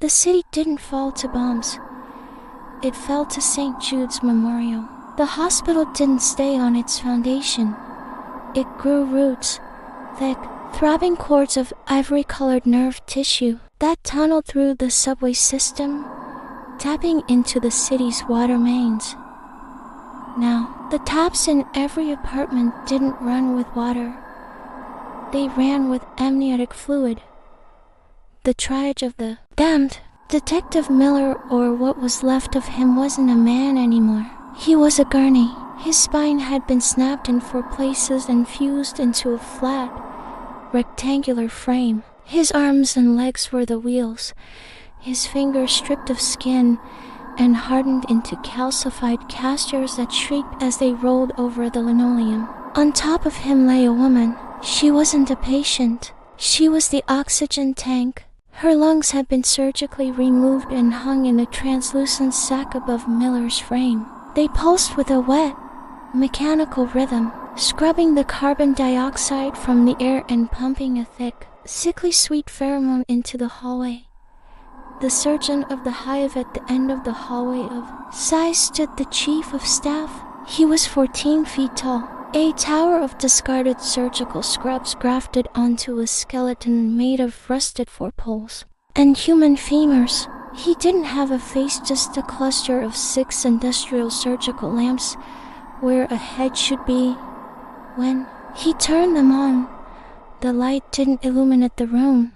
The city didn't fall to bombs. It fell to St. Jude's Memorial. The hospital didn't stay on its foundation. It grew roots, thick, throbbing cords of ivory-colored nerve tissue that tunneled through the subway system, tapping into the city's water mains. Now, the taps in every apartment didn't run with water. They ran with amniotic fluid. The triage of the damned Detective Miller, or what was left of him, wasn't a man anymore. He was a gurney. His spine had been snapped in 4 places and fused into a flat, rectangular frame. His arms and legs were the wheels, his fingers stripped of skin and hardened into calcified casters that shrieked as they rolled over the linoleum. On top of him lay a woman. She wasn't a patient. She was the oxygen tank. Her lungs had been surgically removed and hung in a translucent sack above Miller's frame. They pulsed with a wet, mechanical rhythm, scrubbing the carbon dioxide from the air and pumping a thick, sickly sweet pheromone into the hallway. The surgeon of the hive at the end of the hallway of size stood the chief of staff. He was 14 feet tall, a tower of discarded surgical scrubs grafted onto a skeleton made of rusted forepoles and human femurs. He didn't have a face, just a cluster of 6 industrial surgical lamps where a head should be. When he turned them on, the light didn't illuminate the room.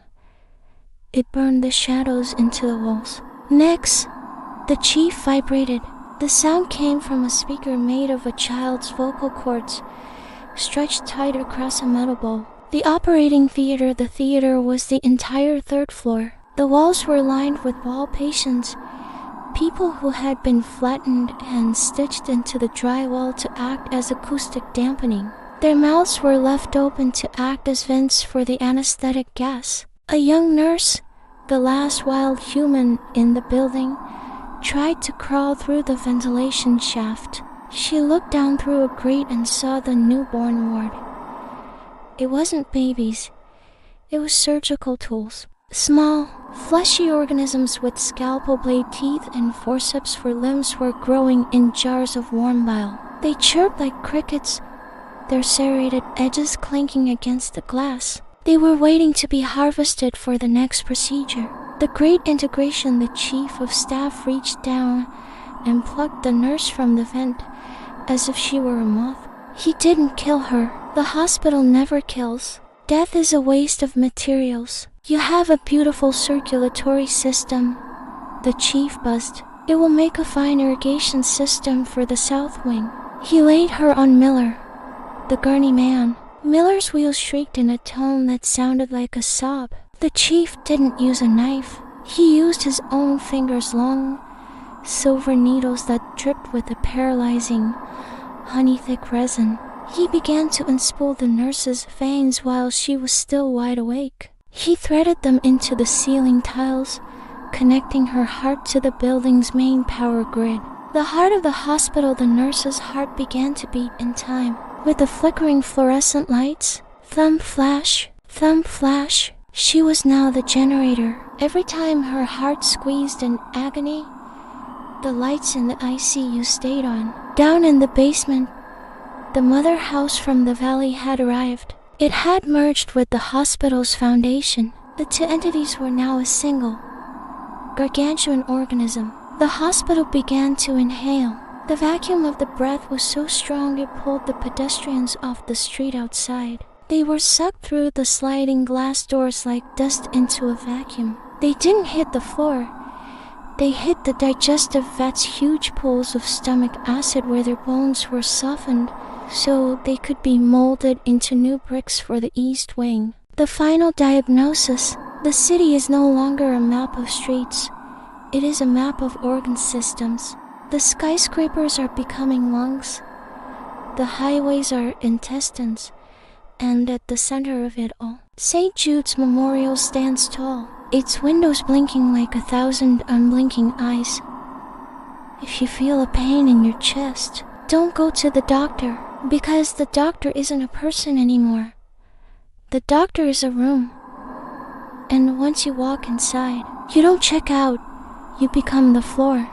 It burned the shadows into the walls. Next, the chief vibrated. The sound came from a speaker made of a child's vocal cords, stretched tight across a metal bowl. The operating theater. The theater was the entire 3rd floor. The walls were lined with wall patients, people who had been flattened and stitched into the drywall to act as acoustic dampening. Their mouths were left open to act as vents for the anesthetic gas. A young nurse, the last wild human in the building, tried to crawl through the ventilation shaft. She looked down through a grate and saw the newborn ward. It wasn't babies. It was surgical tools. Small, fleshy organisms with scalpel blade teeth and forceps for limbs were growing in jars of warm bile. They chirped like crickets, their serrated edges clanking against the glass. They were waiting to be harvested for the next procedure. The great integration. The chief of staff reached down and plucked the nurse from the vent as if she were a moth. He didn't kill her. The hospital never kills. Death is a waste of materials. You have a beautiful circulatory system. The chief buzzed. It will make a fine irrigation system for the south wing. He laid her on Miller, the gurney man. Miller's wheels shrieked in a tone that sounded like a sob. The chief didn't use a knife. He used his own fingers, long, silver needles that dripped with a paralyzing, honey-thick resin. He began to unspool the nurse's veins while she was still wide awake. He threaded them into the ceiling tiles, connecting her heart to the building's main power grid. The heart of the hospital. The nurse's heart began to beat in time with the flickering fluorescent lights. Thumb flash, thumb flash. She was now the generator. Every time her heart squeezed in agony, the lights in the ICU stayed on. Down in the basement, the mother house from the valley had arrived. It had merged with the hospital's foundation. The 2 entities were now a single, gargantuan organism. The hospital began to inhale. The vacuum of the breath was so strong it pulled the pedestrians off the street outside. They were sucked through the sliding glass doors like dust into a vacuum. They didn't hit the floor. They hit the digestive vats, huge pools of stomach acid where their bones were softened so they could be molded into new bricks for the East Wing. The final diagnosis: the city is no longer a map of streets. It is a map of organ systems. The skyscrapers are becoming lungs. The highways are intestines. And at the center of it all, St. Jude's Memorial stands tall, its windows blinking like 1,000 unblinking eyes. If you feel a pain in your chest, don't go to the doctor, because the doctor isn't a person anymore. The doctor is a room. And once you walk inside, you don't check out, you become the floor.